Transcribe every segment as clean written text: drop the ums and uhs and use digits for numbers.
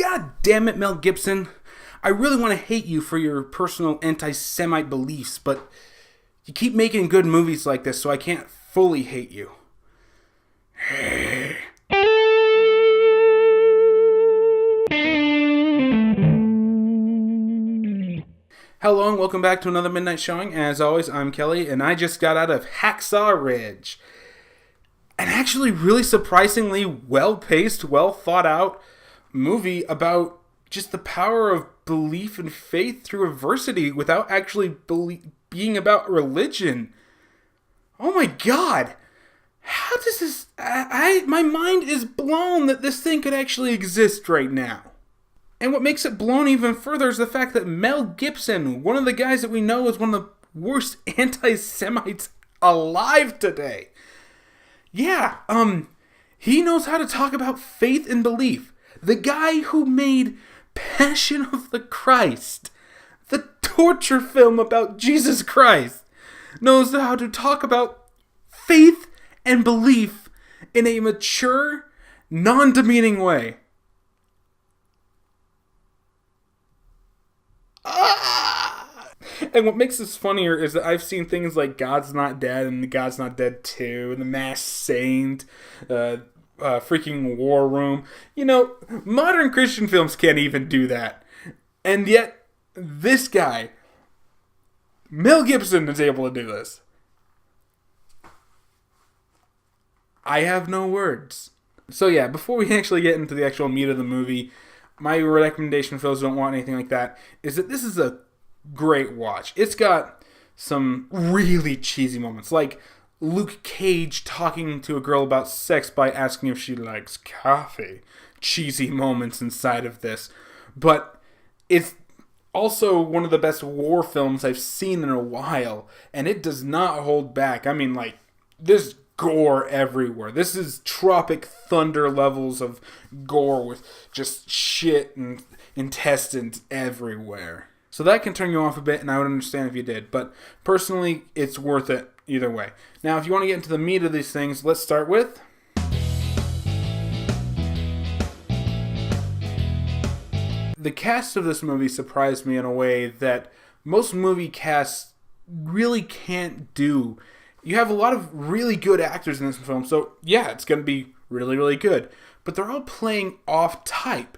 God damn it, Mel Gibson. I really want to hate you for your personal anti-Semite beliefs, but you keep making good movies like this, so I can't fully hate you. Hello and welcome back to another Midnight Showing. As always, I'm Kelly, and I just got out of Hacksaw Ridge. An actually really surprisingly well-paced, well-thought-out movie about just the power of belief and faith through adversity without actually being about religion. Oh my god! How does this... my mind is blown that this thing could actually exist right now. And what makes it blown even further is the fact that Mel Gibson, one of the guys that we know is one of the worst anti-Semites alive today. Yeah, he knows how to talk about faith and belief. The guy who made Passion of the Christ, the torture film about Jesus Christ, knows how to talk about faith and belief in a mature, non-demeaning way. And what makes this funnier is that I've seen things like God's Not Dead and God's Not Dead 2 and The Masked Saint, freaking War Room. You know, modern Christian films can't even do that. And yet, this guy, Mel Gibson, is able to do this. I have no words. So yeah, before we actually get into the actual meat of the movie, my recommendation for those who don't want anything like that is that this is a great watch. It's got some really cheesy moments, like Luke Cage talking to a girl about sex by asking if she likes coffee. Cheesy moments inside of this. But it's also one of the best war films I've seen in a while, and it does not hold back. I mean, like, there's gore everywhere. This is Tropic Thunder levels of gore with just shit and intestines everywhere. So that can turn you off a bit, and I would understand if you did. But personally, it's worth it either way. Now, if you want to get into the meat of these things, let's start with... The cast of this movie surprised me in a way that most movie casts really can't do. You have a lot of really good actors in this film, so yeah, it's going to be really, really good. But they're all playing off type.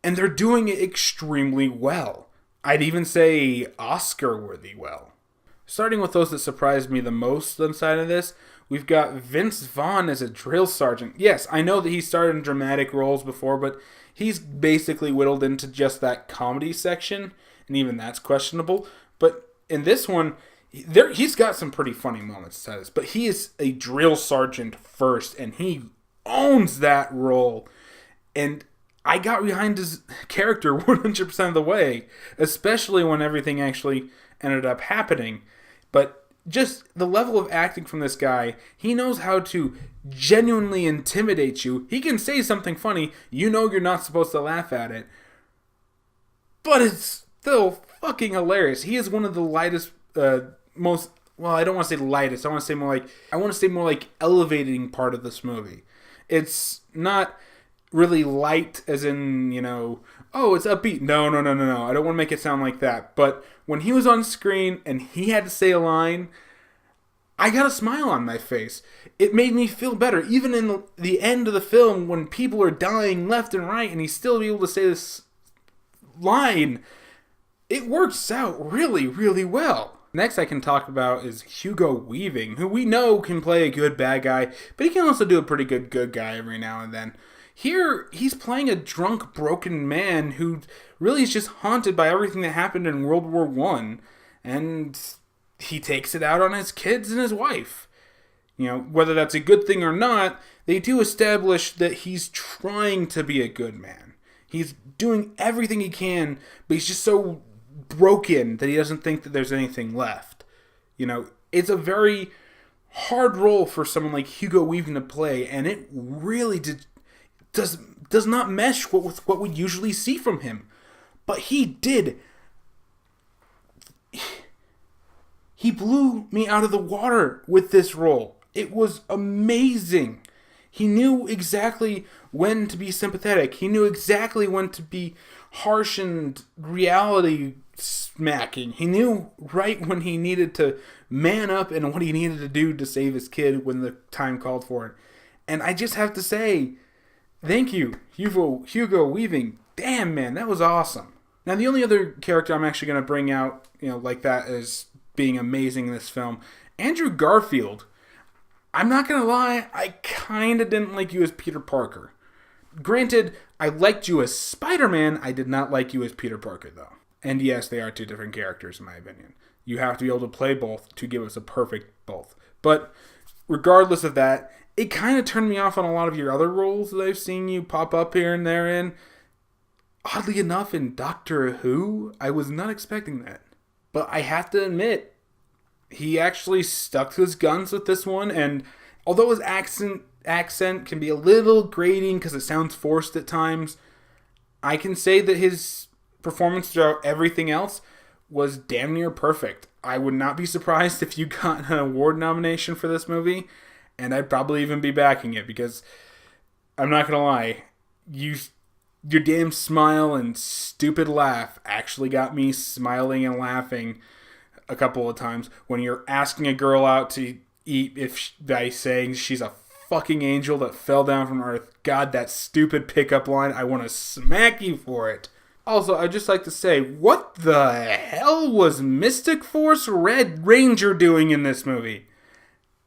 And they're doing it extremely well. I'd even say Oscar-worthy well. Starting with those that surprised me the most inside of this, we've got Vince Vaughn as a drill sergeant. Yes, I know that he starred in dramatic roles before, but he's basically whittled into just that comedy section, and even that's questionable. But in this one, he's got some pretty funny moments inside this, but he is a drill sergeant first, and he owns that role. And I got behind his character 100% of the way, especially when everything actually ended up happening. But just the level of acting from this guy, he knows how to genuinely intimidate you. He can say something funny, you know you're not supposed to laugh at it, but it's still fucking hilarious. He is one of the lightest, most, well, I don't want to say lightest, I want to say more like elevating part of this movie. It's not really light as in, you know, oh, it's upbeat. No. I don't want to make it sound like that. But when he was on screen and he had to say a line, I got a smile on my face. It made me feel better. Even in the end of the film, when people are dying left and right and he's still able to say this line, it works out really, really well. Next I can talk about is Hugo Weaving, who we know can play a good bad guy, but he can also do a pretty good guy every now and then. Here, he's playing a drunk, broken man who really is just haunted by everything that happened in World War I, and he takes it out on his kids and his wife. You know, whether that's a good thing or not, they do establish that he's trying to be a good man. He's doing everything he can, but he's just so broken that he doesn't think that there's anything left. You know, it's a very hard role for someone like Hugo Weaving to play, and it really does not mesh with what we usually see from him. But he did. He blew me out of the water with this role. It was amazing. He knew exactly when to be sympathetic. He knew exactly when to be harsh and reality smacking. He knew right when he needed to man up and what he needed to do to save his kid when the time called for it. And I just have to say, thank you, Hugo Weaving. Damn, man, that was awesome. Now, the only other character I'm actually going to bring out, like that as being amazing in this film, Andrew Garfield. I'm not going to lie, I kind of didn't like you as Peter Parker. Granted, I liked you as Spider-Man, I did not like you as Peter Parker, though. And yes, they are two different characters, in my opinion. You have to be able to play both to give us a perfect both. But regardless of that, it kind of turned me off on a lot of your other roles that I've seen you pop up here and there in. Oddly enough, in Doctor Who, I was not expecting that. But I have to admit, he actually stuck to his guns with this one, and although his accent can be a little grating because it sounds forced at times, I can say that his performance throughout everything else was damn near perfect. I would not be surprised if you got an award nomination for this movie, and I'd probably even be backing it, because I'm not gonna lie, your damn smile and stupid laugh actually got me smiling and laughing a couple of times when you're asking a girl out to eat by saying she's a fucking angel that fell down from Earth. God, that stupid pickup line, I want to smack you for it. Also, I'd just like to say, what the hell was Mystic Force Red Ranger doing in this movie?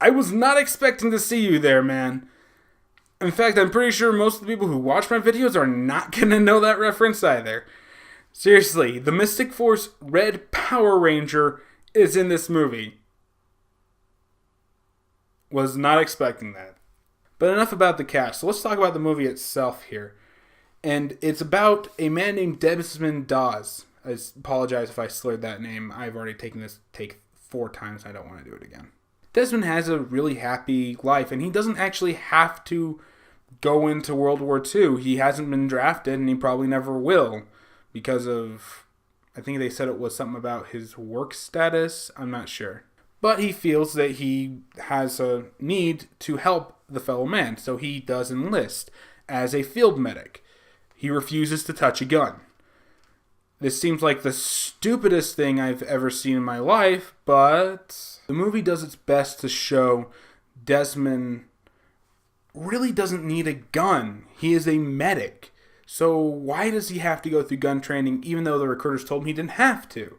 I was not expecting to see you there, man. In fact, I'm pretty sure most of the people who watch my videos are not going to know that reference either. Seriously, the Mystic Force Red Power Ranger is in this movie. Was not expecting that. But enough about the cast. So let's talk about the movie itself here. And it's about a man named Desmond Dawes. I apologize if I slurred that name. I've already taken this take 4 times. I don't want to do it again. Desmond has a really happy life, and he doesn't actually have to go into World War II. He hasn't been drafted, and he probably never will, because of, I think they said it was something about his work status. I'm not sure. But he feels that he has a need to help the fellow man, so he does enlist as a field medic. He refuses to touch a gun. This seems like the stupidest thing I've ever seen in my life, but the movie does its best to show Desmond really doesn't need a gun. He is a medic. So why does he have to go through gun training even though the recruiters told him he didn't have to?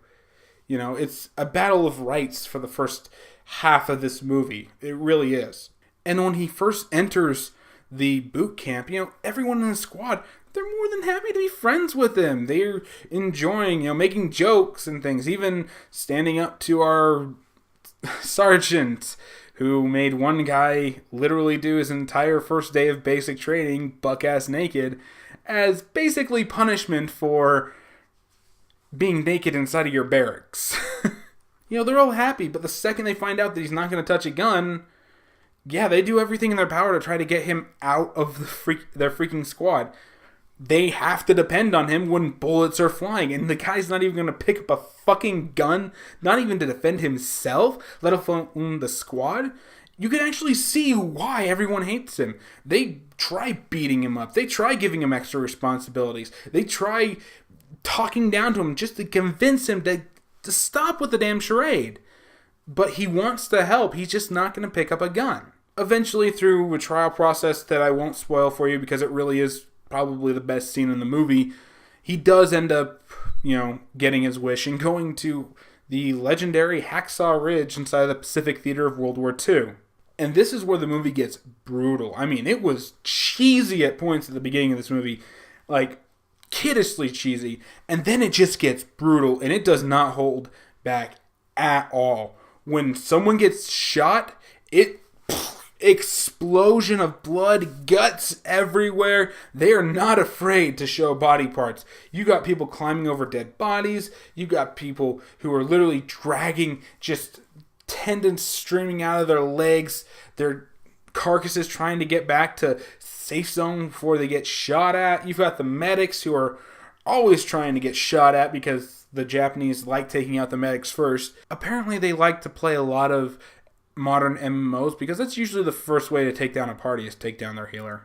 It's a battle of rights for the first half of this movie. It really is. And when he first enters the boot camp, everyone in the squad, they're more than happy to be friends with him. They're enjoying, making jokes and things, even standing up to our sergeant, who made one guy literally do his entire first day of basic training buck-ass naked as basically punishment for being naked inside of your barracks. They're all happy, but the second they find out that he's not going to touch a gun, yeah, they do everything in their power to try to get him out of their freaking squad. They have to depend on him when bullets are flying, and the guy's not even going to pick up a fucking gun, not even to defend himself, let alone the squad. You can actually see why everyone hates him. They try beating him up. They try giving him extra responsibilities. They try talking down to him just to convince him to stop with the damn charade. But he wants to help. He's just not going to pick up a gun. Eventually, through a trial process that I won't spoil for you because it really is probably the best scene in the movie, he does end up, getting his wish and going to the legendary Hacksaw Ridge inside the Pacific Theater of World War II. And this is where the movie gets brutal. I mean, it was cheesy at points at the beginning of this movie. Like, kiddishly cheesy. And then it just gets brutal, and it does not hold back at all. When someone gets shot, explosion of blood, guts everywhere. They are not afraid to show body parts. You got people climbing over dead bodies. You got people who are literally dragging just tendons streaming out of their legs. Their carcasses trying to get back to safe zone before they get shot at. You've got the medics who are always trying to get shot at because the Japanese like taking out the medics first. Apparently they like to play a lot of modern MMOs, because that's usually the first way to take down a party, is take down their healer.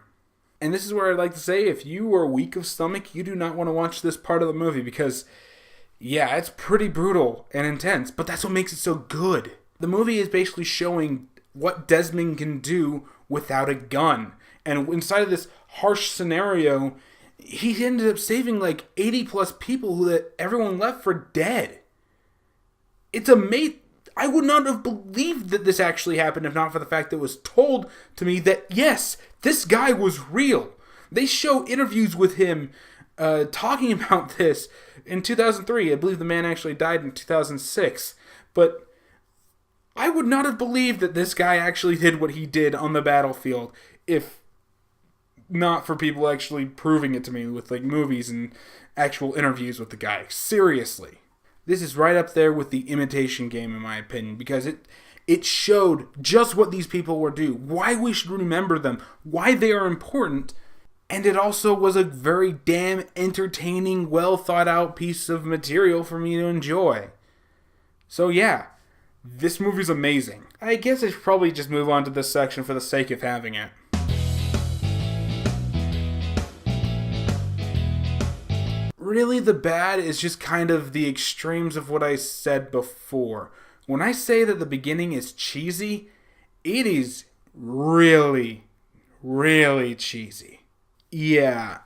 And this is where I'd like to say, if you are weak of stomach, you do not want to watch this part of the movie, because, yeah, it's pretty brutal and intense, but that's what makes it so good. The movie is basically showing what Desmond can do without a gun. And inside of this harsh scenario, he ended up saving like 80 plus people that everyone left for dead. It's amazing. I would not have believed that this actually happened if not for the fact that it was told to me that, yes, this guy was real. They show interviews with him talking about this in 2003. I believe the man actually died in 2006. But I would not have believed that this guy actually did what he did on the battlefield if not for people actually proving it to me with like movies and actual interviews with the guy. Seriously. This is right up there with The Imitation Game, in my opinion, because it showed just what these people were doing, why we should remember them, why they are important, and it also was a very damn entertaining, well thought out piece of material for me to enjoy. So yeah, this movie's amazing. I guess I should probably just move on to this section for the sake of having it. Really, the bad is just kind of the extremes of what I said before. When I say that the beginning is cheesy, it is really, really cheesy. Yeah,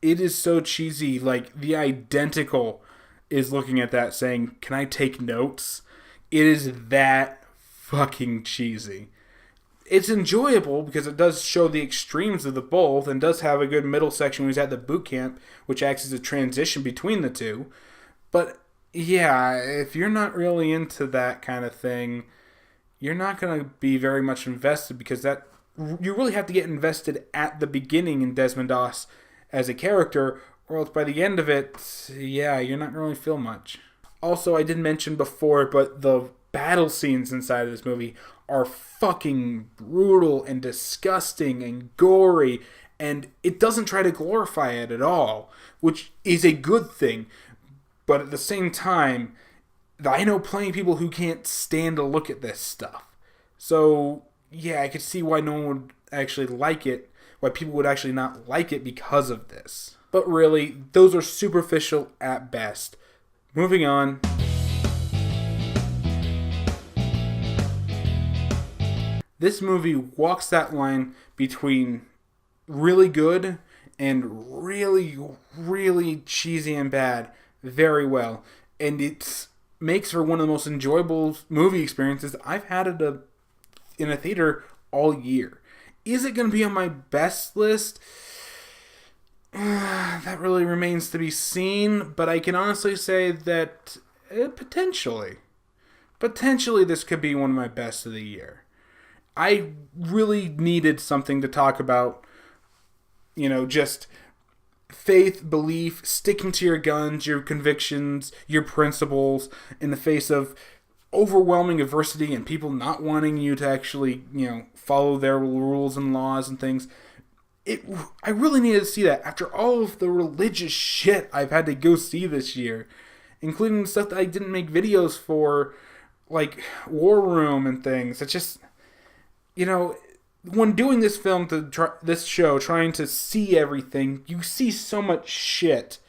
it is so cheesy. Like, the Identical is looking at that saying, "Can I take notes?" It is that fucking cheesy. It's enjoyable because it does show the extremes of the both and does have a good middle section when he's at the boot camp, which acts as a transition between the two. But yeah, if you're not really into that kind of thing, you're not going to be very much invested, because that you really have to get invested at the beginning in Desmond Doss as a character, or else by the end of it, yeah, you're not going to really feel much. Also, I did mention before, but the battle scenes inside of this movie are fucking brutal and disgusting and gory, and it doesn't try to glorify it at all, which is a good thing. But at the same time, I know plenty of people who can't stand to look at this stuff. So, yeah, I could see why no one would actually like it, why people would actually not like it because of this. But really, those are superficial at best. Moving on. This movie walks that line between really good and really, really cheesy and bad very well. And it makes for one of the most enjoyable movie experiences I've had in a theater all year. Is it going to be on my best list? That really remains to be seen, but I can honestly say that potentially this could be one of my best of the year. I really needed something to talk about, just faith, belief, sticking to your guns, your convictions, your principles in the face of overwhelming adversity and people not wanting you to actually, follow their rules and laws and things. I really needed to see that after all of the religious shit I've had to go see this year, including stuff that I didn't make videos for, like War Room and things. It's just, when doing this film, this show, trying to see everything, you see so much shit.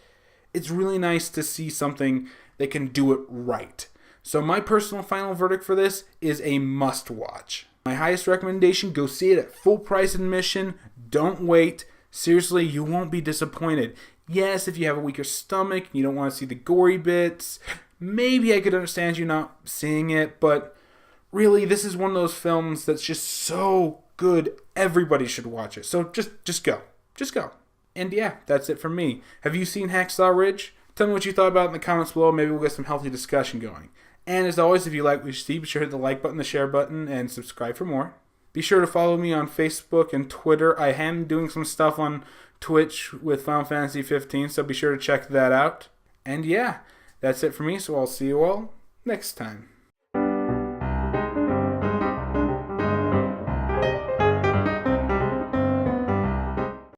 It's really nice to see something that can do it right. So my personal final verdict for this is a must-watch. My highest recommendation, go see it at full price admission. Don't wait. Seriously, you won't be disappointed. Yes, if you have a weaker stomach, you don't want to see the gory bits, maybe I could understand you not seeing it, but really, this is one of those films that's just so good, everybody should watch it. So just go. Just go. And yeah, that's it from me. Have you seen Hacksaw Ridge? Tell me what you thought about it in the comments below. Maybe we'll get some healthy discussion going. And as always, if you like what you see, be sure to hit the like button, the share button, and subscribe for more. Be sure to follow me on Facebook and Twitter. I am doing some stuff on Twitch with Final Fantasy 15, so be sure to check that out. And yeah, that's it for me, so I'll see you all next time.